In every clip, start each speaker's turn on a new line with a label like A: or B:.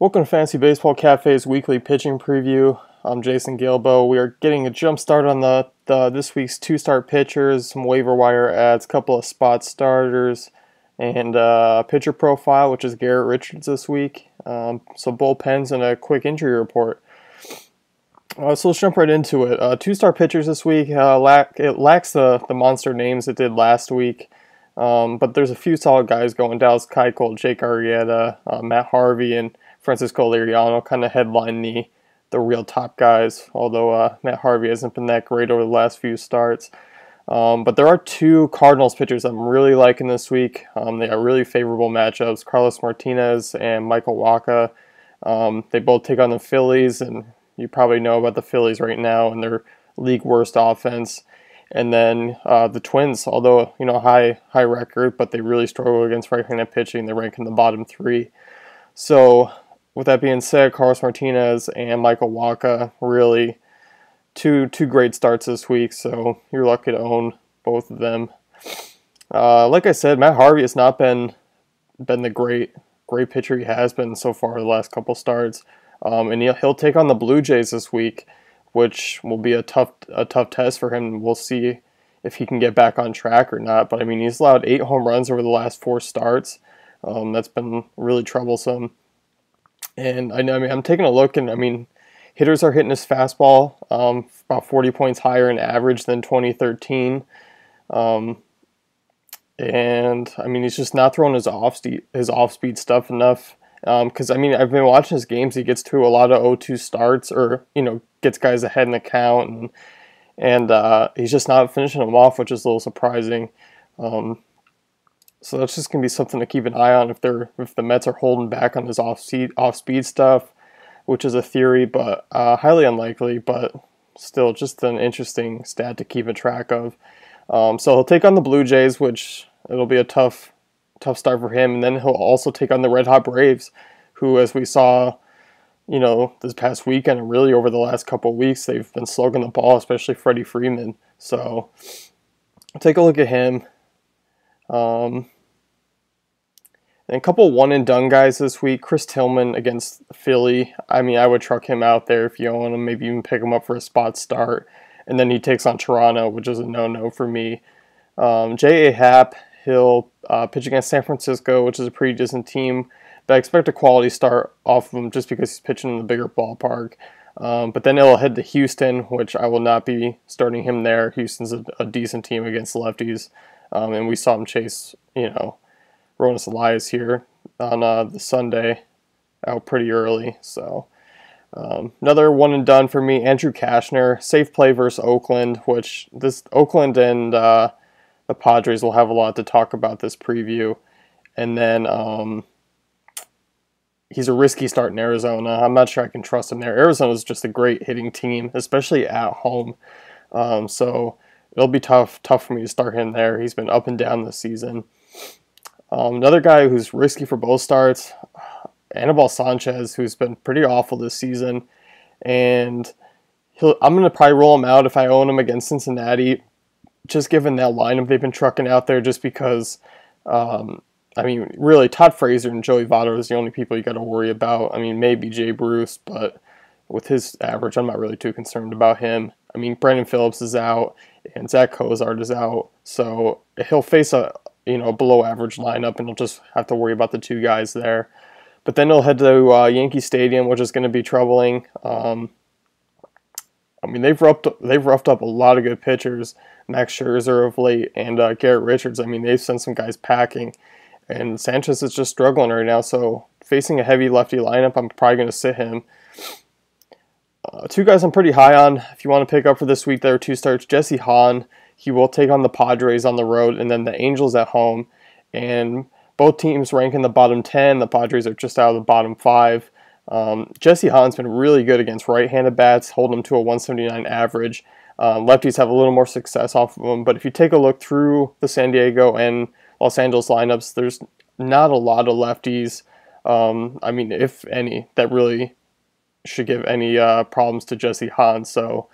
A: Welcome to Fantasy Baseball Cafe's weekly pitching preview. I'm Jason Gilbo. We are getting a jump start on the this week's two-start pitchers, some waiver wire ads, a couple of spot starters, and pitcher profile, which is Garrett Richards this week. So bullpens and a quick injury report. So let's jump right into it. Two-star pitchers this week. It lacks the monster names it did last week. But there's a few solid guys going. Dallas Keuchel, Jake Arrieta, Matt Harvey, and Francisco Liriano kind of headline the real top guys, although Matt Harvey hasn't been that great over the last few starts. But there are two Cardinals pitchers I'm really liking this week. They are really favorable matchups. Carlos Martinez and Michael Wacha. They both take on the Phillies, and you probably know about the Phillies right now and their league worst offense. And then the Twins, although high record, but they really struggle against right-handed pitching. They rank in the bottom three. So with that being said, Carlos Martinez and Michael Wacha, really two great starts this week. So you're lucky to own both of them. Like I said, Matt Harvey has not been the great pitcher he has been so far the last couple starts. And he'll take on the Blue Jays this week, which will be a tough test for him. We'll see if he can get back on track or not. But I mean, he's allowed 8 home runs over the last 4 starts. That's been really troublesome. And I'm taking a look, and hitters are hitting his fastball about 40 points higher in average than 2013. And he's just not throwing his off-speed stuff enough. Because I've been watching his games. He gets to a lot of 0-2 starts, or gets guys ahead in the count, and he's just not finishing them off, which is a little surprising. So that's just gonna be something to keep an eye on if the Mets are holding back on his off speed stuff, which is a theory, but highly unlikely. But still, just an interesting stat to keep a track of. So he'll take on the Blue Jays, which it'll be a tough start for him, and then he'll also take on the Red Hot Braves, who, as we saw, this past weekend and really over the last couple of weeks, they've been slugging the ball, especially Freddie Freeman. So take a look at him. And a couple one-and-done guys this week. Chris Tillman against Philly. I would truck him out there if you own him. Maybe even pick him up for a spot start. And then he takes on Toronto, which is a no-no for me. J.A. Happ, he'll pitch against San Francisco, which is a pretty decent team. But I expect a quality start off of him just because he's pitching in the bigger ballpark. But then he'll head to Houston, which I will not be starting him there. Houston's a decent team against lefties. And we saw him chase, Ronas Elias here on the Sunday out pretty early. So another one and done for me, Andrew Cashner. Safe play versus Oakland, which this Oakland and the Padres will have a lot to talk about this preview. And then he's a risky start in Arizona. I'm not sure I can trust him there. Arizona is just a great hitting team, especially at home. So it'll be tough for me to start him there. He's been up and down this season. Another guy who's risky for both starts, Anibal Sanchez, who's been pretty awful this season. And I'm going to probably roll him out if I own him against Cincinnati, just given that lineup they've been trucking out there, just because, really, Todd Frazier and Joey Votto is the only people you got to worry about. Maybe Jay Bruce, but with his average, I'm not really too concerned about him. Brandon Phillips is out, and Zach Cozart is out, so he'll face a below average lineup, and he'll just have to worry about the 2 guys there. But then he'll head to Yankee Stadium, which is going to be troubling. They've roughed up a lot of good pitchers, Max Scherzer of late, and Garrett Richards. They've sent some guys packing, and Sanchez is just struggling right now. So facing a heavy lefty lineup, I'm probably going to sit him. 2 guys I'm pretty high on. If you want to pick up for this week, there are 2 starts. Jesse Hahn, he will take on the Padres on the road, and then the Angels at home. And both teams rank in the bottom 10. The Padres are just out of the bottom 5. Jesse Hahn's been really good against right-handed bats, holding them to a 179 average. Lefties have a little more success off of them. But if you take a look through the San Diego and Los Angeles lineups, there's not a lot of lefties, if any, that really should give any problems to Jesse Hahn. So,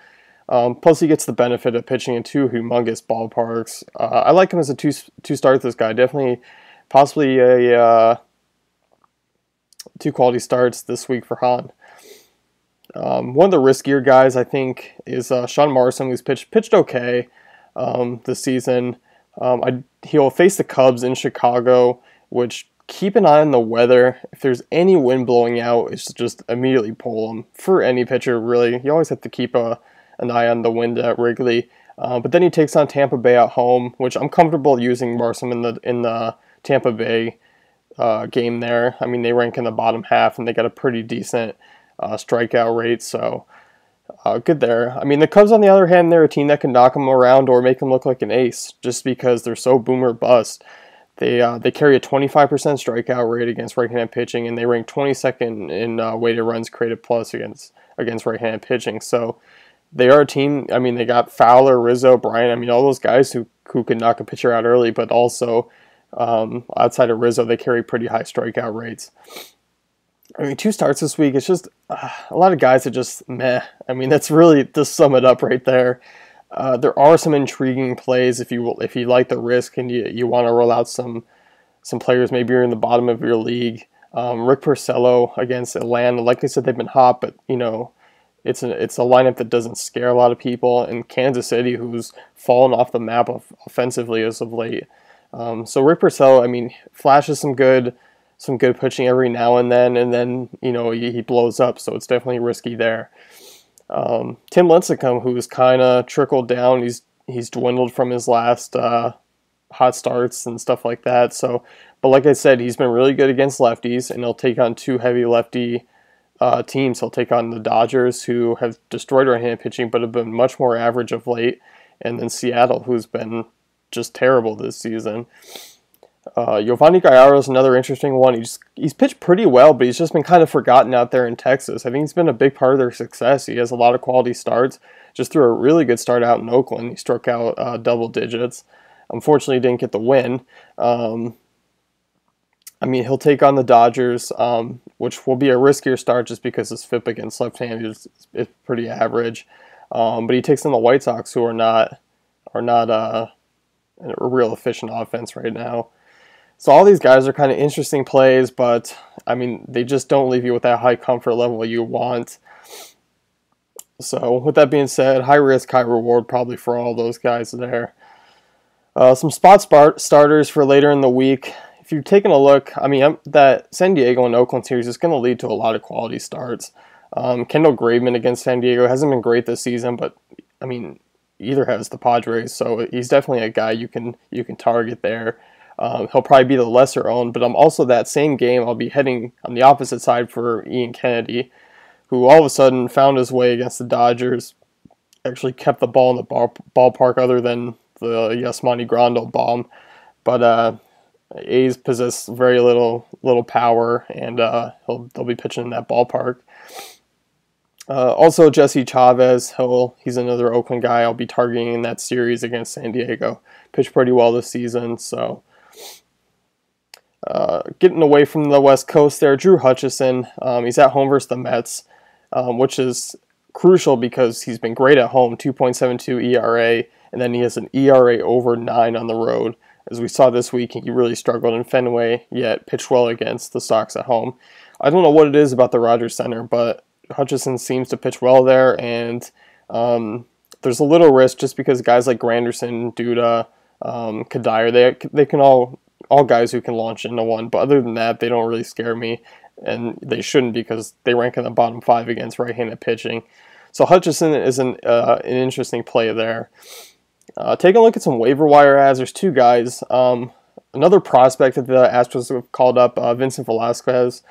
A: plus he gets the benefit of pitching in 2 humongous ballparks. I like him as a two start. This guy definitely, possibly a two quality starts this week for Hahn. One of the riskier guys, I think, is Sean Morrison, who's pitched okay this season. He'll face the Cubs in Chicago, which, keep an eye on the weather. If there's any wind blowing out, it's just immediately pull him. For any pitcher, really, you always have to keep an eye on the wind at Wrigley. But then he takes on Tampa Bay at home, which I'm comfortable using Morrison in the Tampa Bay game there. I mean, they rank in the bottom half, and they got a pretty decent strikeout rate, so good there. I mean, the Cubs, on the other hand, they're a team that can knock them around or make them look like an ace, just because they're so boom or bust. They carry a 25% strikeout rate against right-handed pitching, and they rank 22nd in weighted runs created plus against right-handed pitching. So they are a team. I mean, they got Fowler, Rizzo, Bryant. I mean, all those guys who can knock a pitcher out early, but also outside of Rizzo, they carry pretty high strikeout rates. I mean, two starts this week, it's just a lot of guys that just meh. I mean, that's really to sum it up right there. There are some intriguing plays if you like the risk and you want to roll out some players. Maybe you're in the bottom of your league. Rick Porcello against Atlanta. Like I said, they've been hot, but it's a lineup that doesn't scare a lot of people. And Kansas City, who's fallen off the map offensively as of late. So Rick Porcello, I mean, flashes some good pitching every now and then he blows up. So it's definitely risky there. Tim Lincecum, who's kind of trickled down, he's dwindled from his last hot starts and stuff like that. So, but like I said, he's been really good against lefties, and he'll take on two heavy lefty teams. He'll take on the Dodgers, who have destroyed right-handed pitching, but have been much more average of late, and then Seattle, who's been just terrible this season. Yovani Gallardo is another interesting one. He's pitched pretty well, but he's just been kind of forgotten out there in Texas. I think he's been a big part of their success. He has a lot of quality starts. Just threw a really good start out in Oakland. He struck out double digits. Unfortunately, he didn't get the win. I mean, he'll take on the Dodgers, which will be a riskier start just because his FIP against left-handed is pretty average. But he takes on the White Sox, who are not a real efficient offense right now. So all these guys are kind of interesting plays, but I mean, they just don't leave you with that high comfort level you want. So with that being said, high risk, high reward probably for all those guys there. Some spot starters for later in the week. If you're taking a look, I mean, that San Diego and Oakland series is going to lead to a lot of quality starts. Kendall Graveman against San Diego hasn't been great this season, but I mean, either has the Padres, so he's definitely a guy you can target there. He'll probably be the lesser owned, but I'm also that same game, I'll be heading on the opposite side for Ian Kennedy, who all of a sudden found his way against the Dodgers, actually kept the ball in the ballpark other than the Yasmani Grandal bomb. But A's possess very little power, and they'll be pitching in that ballpark. Also, Jesse Chavez, he's another Oakland guy I'll be targeting in that series against San Diego. Pitched pretty well this season, so... getting away from the West Coast there, Drew Hutchison, he's at home versus the Mets, which is crucial because he's been great at home, 2.72 ERA, and then he has an ERA over 9 on the road. As we saw this week, he really struggled in Fenway, yet pitched well against the Sox at home. I don't know what it is about the Rogers Center, but Hutchison seems to pitch well there, and there's a little risk just because guys like Granderson, Duda, Kadire, they can all guys who can launch into one, but other than that, they don't really scare me, and they shouldn't because they rank in the bottom 5 against right-handed pitching. So Hutchison is an interesting play there. Take a look at some waiver wire ads. There's two guys. Another prospect that the Astros have called up, Vincent Velasquez,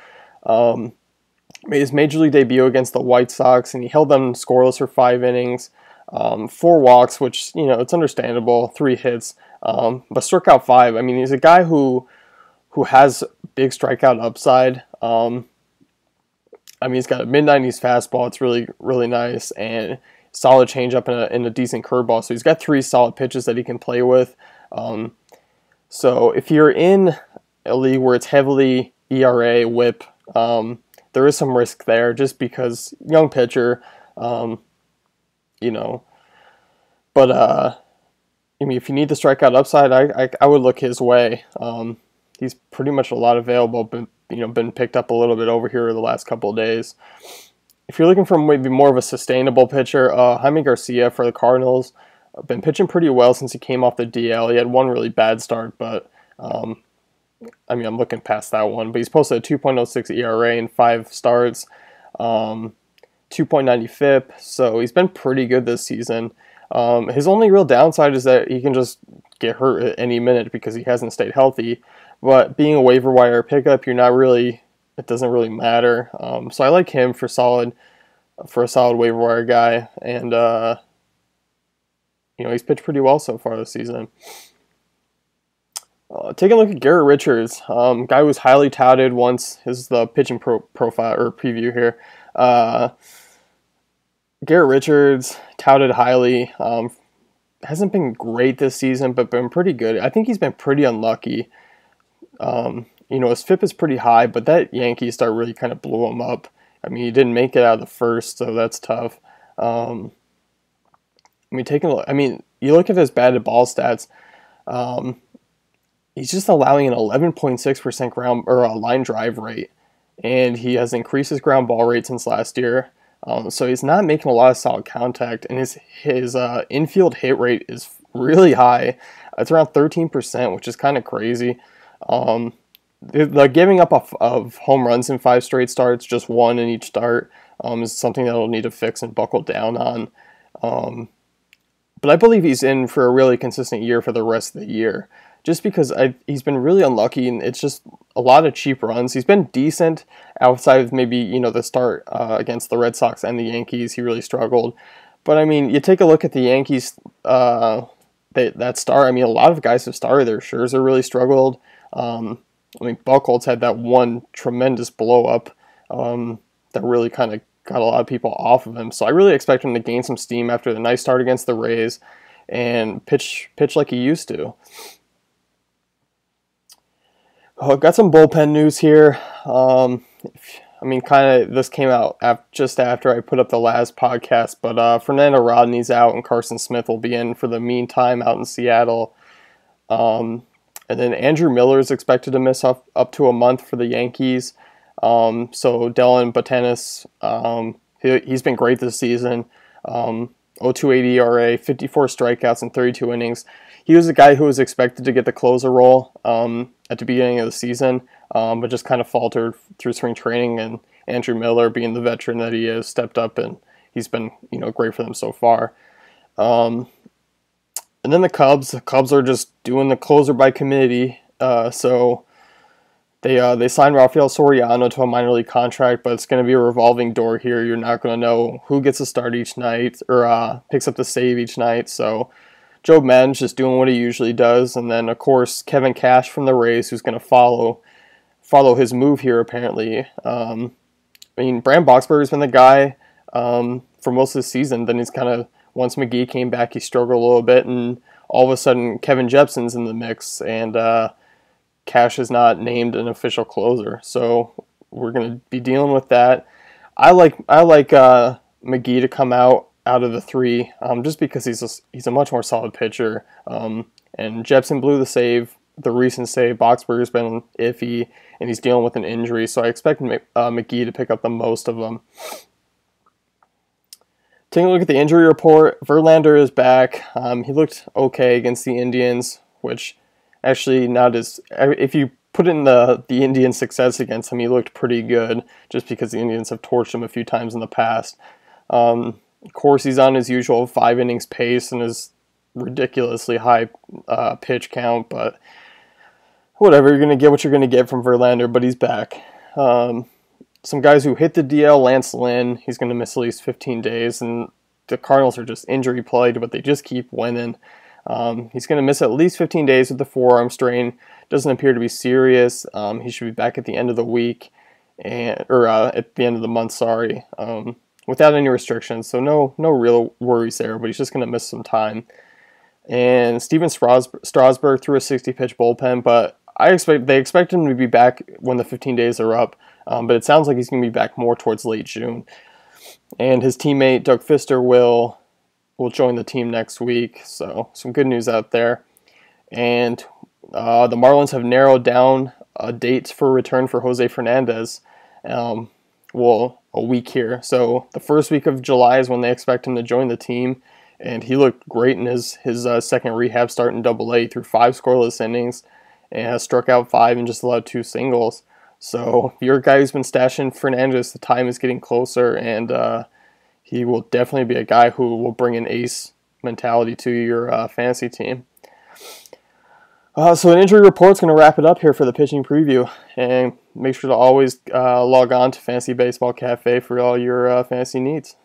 A: made his major league debut against the White Sox, and he held them scoreless for 5 innings, 4 walks, which, it's understandable, 3 hits, but struck out 5. I mean, he's a guy who has big strikeout upside. I mean, he's got a mid-90s fastball. It's really, really nice, and solid changeup and a decent curveball. So he's got 3 solid pitches that he can play with. So if you're in a league where it's heavily ERA, whip, there is some risk there just because young pitcher, But I mean, if you need the strikeout upside, I would look his way. He's pretty much a lot available, been picked up a little bit over here the last couple of days. If you're looking for maybe more of a sustainable pitcher, Jaime Garcia for the Cardinals, been pitching pretty well since he came off the DL. He had one really bad start, but I'm looking past that one. But he's posted a 2.06 ERA in 5 starts, 2.90 FIP, so he's been pretty good this season. His only real downside is that he can just get hurt at any minute because he hasn't stayed healthy. But being a waiver wire pickup, it doesn't really matter. So I like him for a solid waiver wire guy, and he's pitched pretty well so far this season. Taking a look at Garrett Richards, guy who was highly touted once. This is the pitching profile or preview here. Garrett Richards, touted highly. Hasn't been great this season, but been pretty good. I think he's been pretty unlucky. His FIP is pretty high, but that Yankees start really kind of blew him up. I mean, he didn't make it out of the first, so that's tough. Taking a look. You look at his batted ball stats. He's just allowing an 11.6% ground or line drive rate, and he has increased his ground ball rate since last year. So he's not making a lot of solid contact, and his infield hit rate is really high. It's around 13%, which is kind of crazy. The giving up of home runs in 5 straight starts, just 1 in each start, is something that he'll need to fix and buckle down on. But I believe he's in for a really consistent year for the rest of the year, just because he's been really unlucky, and it's just a lot of cheap runs. He's been decent outside of maybe the start against the Red Sox and the Yankees. He really struggled. But you take a look at the Yankees that start. A lot of guys have started there. Scherzer really struggled. Buchholz had that one tremendous blow up that really kind of got a lot of people off of him. So I really expect him to gain some steam after the nice start against the Rays and pitch like he used to. Got some bullpen news here. This came out just after I put up the last podcast, but Fernando Rodney's out and Carson Smith will be in for the meantime out in Seattle. And then Andrew Miller is expected to miss up to a month for the Yankees. So Dylan Botanis, he's been great this season. 0.28 ERA, 54 strikeouts in 32 innings. He was a guy who was expected to get the closer role at the beginning of the season, but just kind of faltered through spring training. And Andrew Miller, being the veteran that he is, stepped up, and he's been great for them so far. And then the Cubs are just doing the closer by committee. So they signed Rafael Soriano to a minor league contract, but it's going to be a revolving door here. You're not going to know who gets a start each night or picks up the save each night. So Joe Maddon's just doing what he usually does. And then, of course, Kevin Cash from the Rays, who's going to follow his move here, apparently. Bram Boxberger's been the guy for most of the season. Then he's kind of, once McGee came back, he struggled a little bit. And all of a sudden, Kevin Jepsen's in the mix. And Cash is not named an official closer. So we're going to be dealing with that. I like McGee to come out of the 3, just because he's a much more solid pitcher. And Jepsen blew the recent save. Boxberger's been iffy, and he's dealing with an injury, so I expect McGee to pick up the most of them. Taking a look at the injury report, Verlander is back. He looked okay against the Indians, which actually not as... If you put in the Indians' success against him, he looked pretty good, just because the Indians have torched him a few times in the past. Of course, he's on his usual 5 innings pace and his ridiculously high pitch count, but whatever, you're going to get what you're going to get from Verlander, but he's back. Some guys who hit the DL, Lance Lynn, he's going to miss at least 15 days, and the Cardinals are just injury plagued, but they just keep winning. He's going to miss at least 15 days with the forearm strain. Doesn't appear to be serious. He should be back at the end of the week, or at the end of the month, sorry. Without any restrictions, so no real worries there, but he's just going to miss some time. And Steven Strasburg threw a 60-pitch bullpen, but they expect him to be back when the 15 days are up, but it sounds like he's going to be back more towards late June. And his teammate, Doug Fister, will join the team next week, so some good news out there. And the Marlins have narrowed down dates for return for Jose Fernandez. Well, a week here. So the first week of July is when they expect him to join the team, and he looked great in his second rehab start in Double-A through 5 scoreless innings, and has struck out 5 and just allowed 2 singles. So if you're a guy who's been stashing Fernandez, the time is getting closer, and he will definitely be a guy who will bring an ace mentality to your fantasy team. So an injury report's going to wrap it up here for the pitching preview, and make sure to always log on to Fantasy Baseball Cafe for all your fantasy needs.